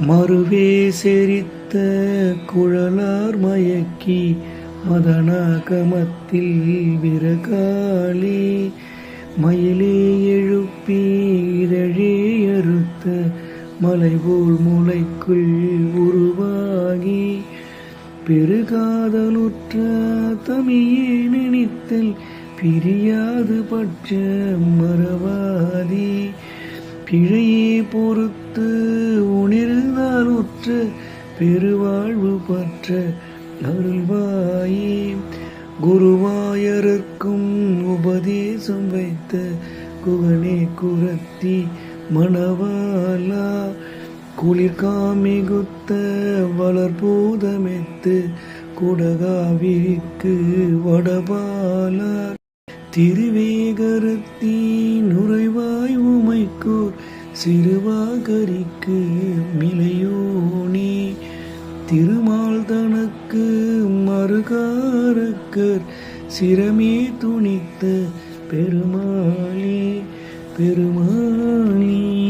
மறுவே செறித்த குழலார் மயக்கி மதனாகமத்தில் விரகாலே மயிலே எழுப்பி இதழே அறுத்த மலைபோல் முளைக்குள் உருவாகி பெருகாதலுற்ற தமியே நினைத்தல் பிரியாது பற்ற மறவாதி பிழையே பொறுத்து உணர்ந்தாலுற்ற பெருவாழ்வு பற்ற அருள்வாயே குருவாயருக்கும் உபதேசம் வைத்த குகனே குரத்தி மணவாலா குளிர்காமிகுத்த வளர்பூதமெத்து குடகாவிற்கு வடபாலா திருவேகரத்தி நுரைவாய் உமைக்கூர் சிறுவாகரிக்கு மிளையோனே திருமால் தனக்கு மறுகாரக்கர் சிரமே துணித்த பெருமாளே பெருமாளே.